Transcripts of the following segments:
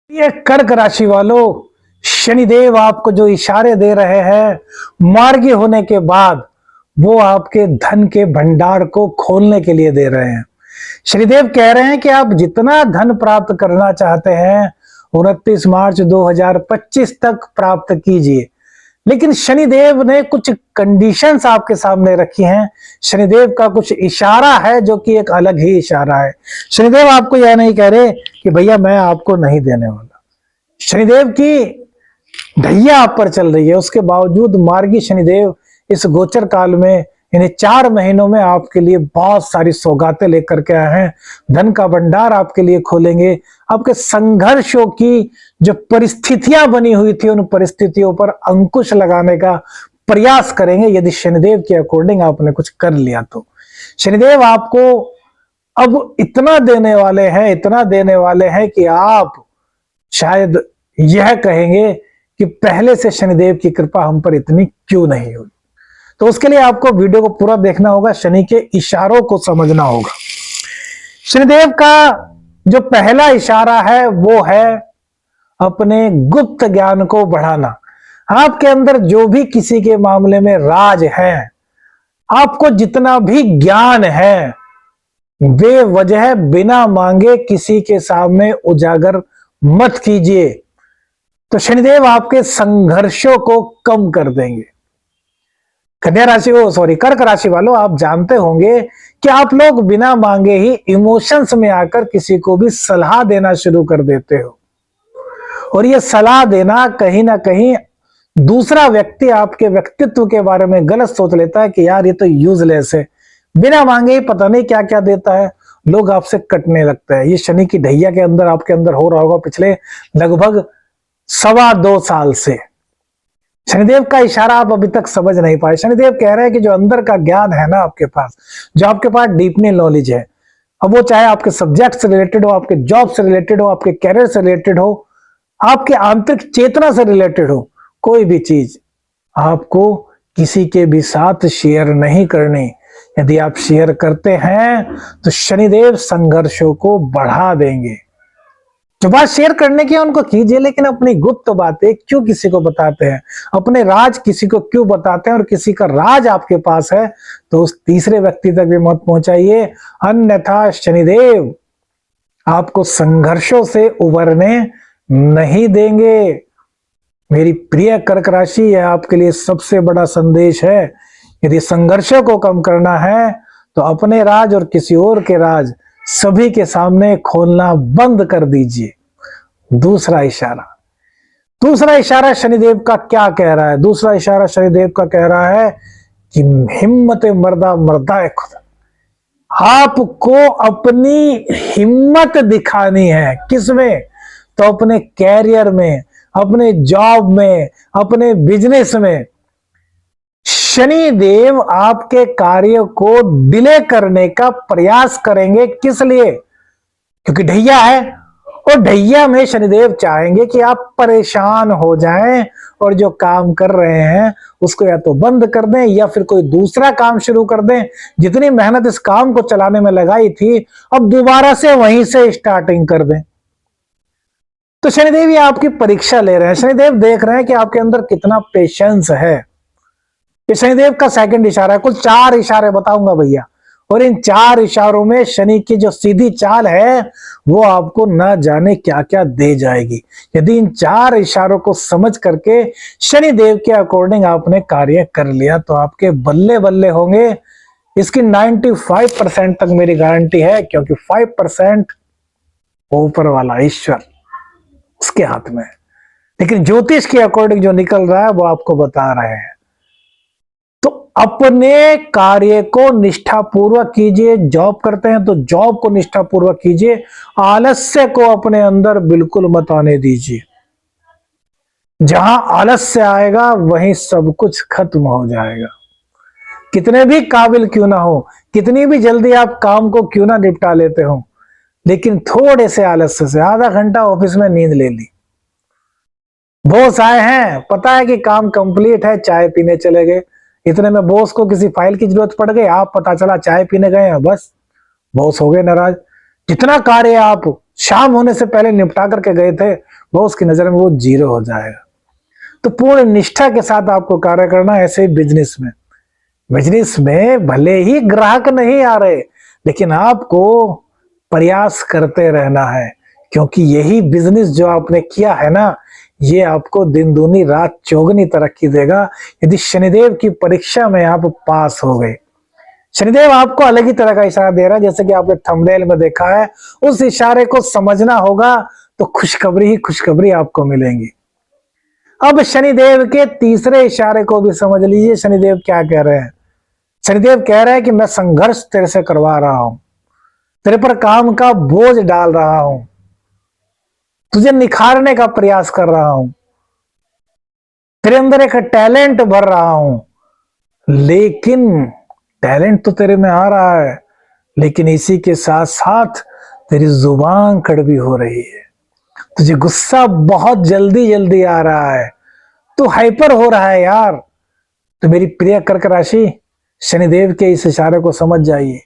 ये कर्क राशि वालों, शनिदेव आपको जो इशारे दे रहे हैं मार्गी होने के बाद, वो आपके धन के भंडार को खोलने के लिए दे रहे हैं। शनिदेव कह रहे हैं कि आप जितना धन प्राप्त करना चाहते हैं 29 मार्च 2025 तक प्राप्त कीजिए, लेकिन शनिदेव ने कुछ कंडीशंस आपके सामने रखी हैं। शनिदेव का कुछ इशारा है जो कि एक अलग ही इशारा है। शनिदेव आपको यह नहीं कह रहे कि भैया मैं आपको नहीं देने वाला। शनिदेव की ढैया आप पर चल रही है, उसके बावजूद मार्गी शनिदेव इस गोचर काल में इन्हें 4 महीनों में आपके लिए बहुत सारी सौगातें लेकर के आए हैं। धन का भंडार आपके लिए खोलेंगे। आपके संघर्षों की जो परिस्थितियां बनी हुई थी, उन परिस्थितियों पर अंकुश लगाने का प्रयास करेंगे। यदि शनिदेव के अकॉर्डिंग आपने कुछ कर लिया तो शनिदेव आपको अब इतना देने वाले हैं, इतना देने वाले हैं कि आप शायद यह कहेंगे कि पहले से शनिदेव की कृपा हम पर इतनी क्यों नहीं हुई। तो उसके लिए आपको वीडियो को पूरा देखना होगा, शनि के इशारों को समझना होगा। शनिदेव का जो पहला इशारा है वो है अपने गुप्त ज्ञान को बढ़ाना। आपके अंदर जो भी किसी के मामले में राज है, आपको जितना भी ज्ञान है, बेवजह बिना मांगे किसी के सामने उजागर मत कीजिए, तो शनिदेव आपके संघर्षों को कम कर देंगे। कन्या राशि कर्क राशि वालों, आप जानते होंगे कि आप लोग बिना मांगे ही इमोशंस में आकर किसी को भी सलाह देना शुरू कर देते हो, और ये सलाह देना कहीं ना कहीं दूसरा व्यक्ति आपके व्यक्तित्व के बारे में गलत सोच लेता है कि यार ये तो यूजलेस है, बिना मांगे ही पता नहीं क्या क्या देता है, लोग आपसे कटने लगते हैं। ये शनि की ढैया के अंदर आपके अंदर हो रहा होगा पिछले लगभग 2.25 साल से। शनिदेव का इशारा आप अभी तक समझ नहीं पाए। शनिदेव कह रहे हैं कि जो अंदर का ज्ञान है ना आपके पास, जो आपके पास डीपनी नॉलेज है, अब वो चाहे आपके सब्जेक्ट से रिलेटेड हो, आपके जॉब से रिलेटेड हो, आपके कैरियर से रिलेटेड हो, आपके आंतरिक चेतना से रिलेटेड हो, कोई भी चीज आपको किसी के भी साथ शेयर नहीं करनी। यदि आप शेयर करते हैं तो शनिदेव संघर्षों को बढ़ा देंगे। जो बात शेयर करने की है उनको कीजिए, लेकिन अपनी गुप्त बातें क्यों किसी को बताते हैं, अपने राज किसी को क्यों बताते हैं, और किसी का राज आपके पास है तो उस तीसरे व्यक्ति तक भी मत पहुंचाइए, अन्यथा शनिदेव आपको संघर्षों से उबरने नहीं देंगे। मेरी प्रिय कर्क राशि, यह आपके लिए सबसे बड़ा संदेश है। यदि संघर्षों को कम करना है तो अपने राज और किसी और के राज सभी के सामने खोलना बंद कर दीजिए। दूसरा इशारा शनिदेव का क्या कह रहा है? दूसरा इशारा शनिदेव का कह रहा है कि हिम्मत मर्दा मर्दा है खुद। आपको अपनी हिम्मत दिखानी है। किसमें? तो अपने कैरियर में, अपने जॉब में, अपने बिजनेस में। शनिदेव आपके कार्य को डिले करने का प्रयास करेंगे। किस लिए? क्योंकि ढैया है, और ढैया में शनिदेव चाहेंगे कि आप परेशान हो जाएं और जो काम कर रहे हैं उसको या तो बंद कर दें या फिर कोई दूसरा काम शुरू कर दें। जितनी मेहनत इस काम को चलाने में लगाई थी, अब दोबारा से वहीं से स्टार्टिंग कर दें। तो शनिदेव ये आपकी परीक्षा ले रहे हैं। शनिदेव देख रहे हैं कि आपके अंदर कितना पेशेंस है। ये शनिदेव का सेकंड इशारा है। कुल 4 इशारे बताऊंगा भैया, और इन 4 इशारों में शनि की जो सीधी चाल है वो आपको ना जाने क्या क्या दे जाएगी। यदि इन 4 इशारों को समझ करके शनिदेव के अकॉर्डिंग आपने कार्य कर लिया तो आपके बल्ले बल्ले होंगे। इसकी 95% तक मेरी गारंटी है, क्योंकि 5% ऊपर वाला ईश्वर उसके हाथ में है। लेकिन ज्योतिष के अकॉर्डिंग जो निकल रहा है वो आपको बता रहे हैं। तो अपने कार्य को निष्ठापूर्वक कीजिए। जॉब करते हैं तो जॉब को निष्ठापूर्वक कीजिए। आलस्य को अपने अंदर बिल्कुल मत आने दीजिए। जहां आलस्य आएगा वहीं सब कुछ खत्म हो जाएगा। कितने भी काबिल क्यों ना हो, कितनी भी जल्दी आप काम को क्यों ना निपटा लेते हो, लेकिन थोड़े से आलस्य से आधा घंटा ऑफिस में नींद ले ली, बॉस आए हैं, पता है कि काम कंप्लीट है, चाय पीने चले गए, इतने में बॉस को किसी फाइल की जरूरत पड़ गई, आप पता चला चाय पीने गए हैं, बस बॉस हो गए नाराज। जितना कार्य आप शाम होने से पहले निपटा करके गए थे, वो उसकी नजर में वो जीरो हो जाएगा। तो पूर्ण निष्ठा के साथ आपको कार्य करना। ऐसे ही बिजनेस में भले ही ग्राहक नहीं आ रहे, लेकिन आपको प्रयास करते रहना है, क्योंकि यही बिजनेस जो आपने किया है ना, ये आपको दिन दूनी रात चौगुनी तरक्की देगा। यदि शनिदेव की परीक्षा में आप पास हो गए, शनिदेव आपको अलग ही तरह का इशारा दे रहा है, जैसे कि आपने थंबनेल में देखा है। उस इशारे को समझना होगा तो खुशखबरी ही खुशखबरी आपको मिलेंगी। अब शनिदेव के तीसरे इशारे को भी समझ लीजिए। शनिदेव क्या कह रहे हैं? शनिदेव कह रहे हैं कि मैं संघर्ष तेरे से करवा रहा हूं, तेरे पर काम का बोझ डाल रहा हूं, तुझे निखारने का प्रयास कर रहा हूं, तेरे अंदर एक टैलेंट भर रहा हूं। लेकिन टैलेंट तो तेरे में आ रहा है, लेकिन इसी के साथ साथ तेरी जुबान कड़वी हो रही है, तुझे गुस्सा बहुत जल्दी जल्दी आ रहा है, तू हाइपर हो रहा है यार। तो मेरी प्रिय कर्क राशि, शनिदेव के इस इशारे को समझ जाइए।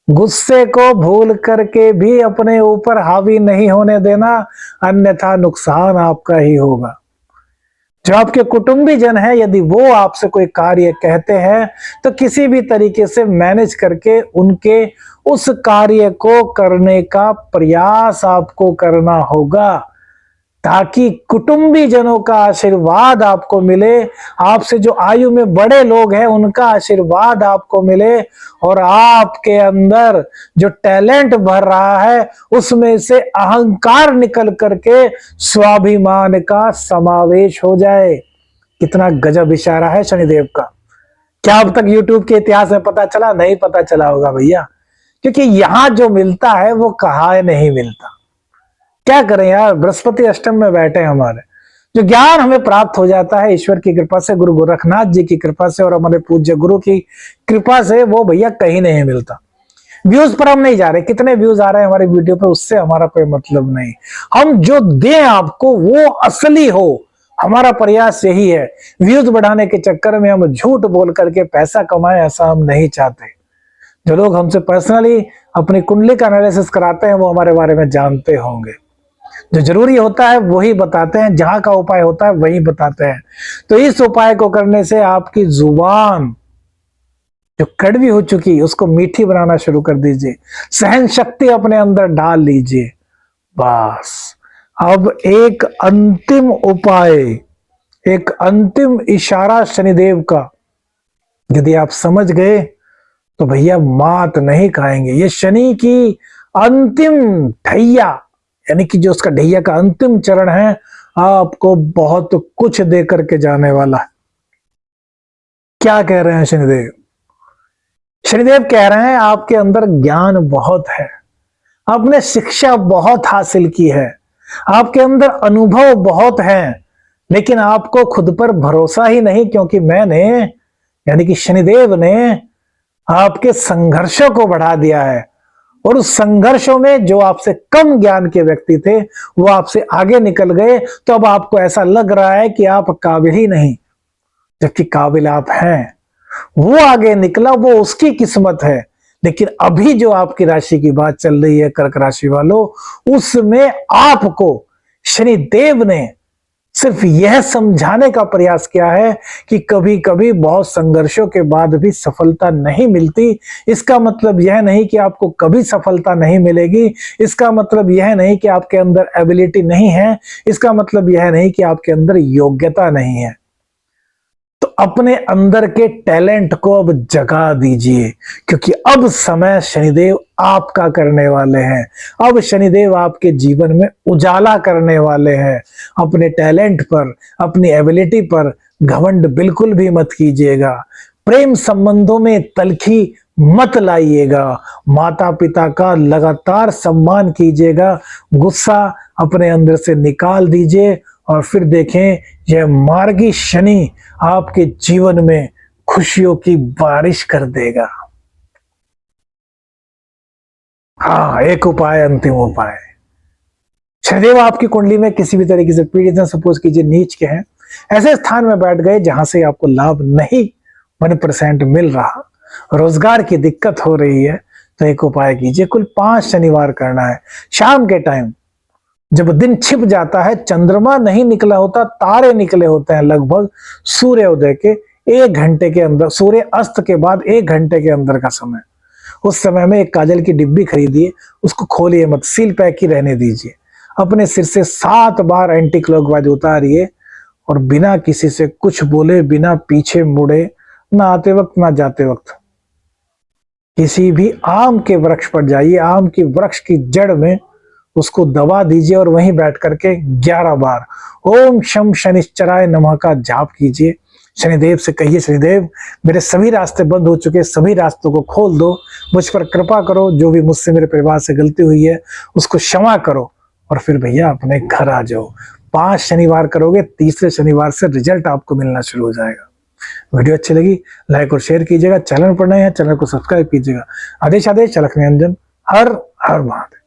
गुस्से को भूल करके भी अपने ऊपर हावी नहीं होने देना, अन्यथा नुकसान आपका ही होगा। जो आपके कुटुंबी जन है, यदि वो आपसे कोई कार्य कहते हैं तो किसी भी तरीके से मैनेज करके उनके उस कार्य को करने का प्रयास आपको करना होगा, ताकि कुटुंबी जनों का आशीर्वाद आपको मिले, आपसे जो आयु में बड़े लोग हैं उनका आशीर्वाद आपको मिले, और आपके अंदर जो टैलेंट भर रहा है उसमें से अहंकार निकल करके स्वाभिमान का समावेश हो जाए। कितना गजब इशारा है शनिदेव का। क्या अब तक YouTube के इतिहास में पता चला? नहीं पता चला होगा भैया, क्योंकि यहां जो मिलता है वो कहाँ नहीं मिलता। क्या करें यार, बृहस्पति अष्टम में बैठे हमारे, जो ज्ञान हमें प्राप्त हो जाता है ईश्वर की कृपा से, गुरु गोरखनाथ जी की कृपा से और हमारे पूज्य गुरु की कृपा से, वो भैया कहीं नहीं मिलता। व्यूज पर हम नहीं जा रहे, कितने व्यूज आ रहे हैं हमारी वीडियो पे उससे हमारा कोई मतलब नहीं। हम जो दें आपको वो असली हो, हमारा प्रयास यही है। व्यूज बढ़ाने के चक्कर में हम झूठ बोल करके पैसा कमाएं, ऐसा हम नहीं चाहते। जो लोग हमसे पर्सनली अपनी कुंडली का एनालिसिस कराते हैं वो हमारे बारे में जानते होंगे। जो जरूरी होता है वही बताते हैं, जहां का उपाय होता है वही बताते हैं। तो इस उपाय को करने से आपकी जुबान जो कड़वी हो चुकी उसको मीठी बनाना शुरू कर दीजिए, सहन शक्ति अपने अंदर डाल लीजिए। बस अब एक अंतिम उपाय, एक अंतिम इशारा शनिदेव का यदि आप समझ गए तो भैया मात नहीं खाएंगे। ये शनि की अंतिम ढैया, यानी कि जो उसका ढैया का अंतिम चरण है, आपको बहुत कुछ दे करके जाने वाला है। क्या कह रहे हैं शनिदेव? शनिदेव कह रहे हैं आपके अंदर ज्ञान बहुत है, आपने शिक्षा बहुत हासिल की है, आपके अंदर अनुभव बहुत है, लेकिन आपको खुद पर भरोसा ही नहीं, क्योंकि मैंने यानी कि शनिदेव ने आपके संघर्षों को बढ़ा दिया है, और उस संघर्षों में जो आपसे कम ज्ञान के व्यक्ति थे वो आपसे आगे निकल गए। तो अब आपको ऐसा लग रहा है कि आप काबिल ही नहीं, जबकि काबिल आप हैं। वो आगे निकला, वो उसकी किस्मत है। लेकिन अभी जो आपकी राशि की बात चल रही है कर्क राशि वालों, उसमें आपको शनिदेव ने सिर्फ यह समझाने का प्रयास किया है कि कभी कभी बहुत संघर्षों के बाद भी सफलता नहीं मिलती। इसका मतलब यह नहीं कि आपको कभी सफलता नहीं मिलेगी, इसका मतलब यह नहीं कि आपके अंदर एबिलिटी नहीं है, इसका मतलब यह नहीं कि आपके अंदर योग्यता नहीं है। तो अपने अंदर के टैलेंट को अब जगा दीजिए, क्योंकि अब समय शनिदेव आपका करने वाले हैं। अब शनिदेव आपके जीवन में उजाला करने वाले हैं। अपने टैलेंट पर, अपनी एबिलिटी पर घमंड बिल्कुल भी मत कीजिएगा। प्रेम संबंधों में तलखी मत लाइएगा। माता पिता का लगातार सम्मान कीजिएगा। गुस्सा अपने अंदर से निकाल दीजिए और फिर देखें यह मार्गी शनि आपके जीवन में खुशियों की बारिश कर देगा। हाँ, एक उपाय, अंतिम उपाय। शनिदेव आपकी कुंडली में किसी भी तरीके से पीड़ित हैं, सपोज कीजिए नीच के हैं, ऐसे स्थान में बैठ गए जहां से आपको लाभ नहीं 1% मिल रहा, रोजगार की दिक्कत हो रही है, तो एक उपाय कीजिए, कुल 5 शनिवार करना है। शाम के टाइम जब दिन छिप जाता है, चंद्रमा नहीं निकला होता, तारे निकले होते हैं, लगभग सूर्योदय के 1 घंटे के अंदर, सूर्य अस्त के बाद 1 घंटे के अंदर का समय, उस समय में एक काजल की डिब्बी खरीदिए, उसको खोलिए मत, सील पैक ही रहने दीजिए। अपने सिर से 7 बार एंटी क्लॉकवाइज उतारिए और बिना किसी से कुछ बोले, बिना पीछे मुड़े, ना आते वक्त ना जाते वक्त, किसी भी आम के वृक्ष पर जाइए, आम की वृक्ष की जड़ में उसको दबा दीजिए और वहीं बैठ करके 11 बार ओम शम शनिश्चराय नमः का जाप कीजिए। शनिदेव से कहिए, शनिदेव मेरे सभी रास्ते बंद हो चुके, सभी रास्तों को खोल दो, मुझ पर कृपा करो, जो भी मुझसे मेरे परिवार से गलती हुई है उसको क्षमा करो, और फिर भैया अपने घर आ जाओ। 5 शनिवार करोगे, तीसरे शनिवार से रिजल्ट आपको मिलना शुरू हो जाएगा। वीडियो अच्छी लगी लाइक और शेयर कीजिएगा, चैनल पर नए हैं चैनल को सब्सक्राइब कीजिएगा। आदेश आदेश, अलख निरंजन, हर हर महादेव।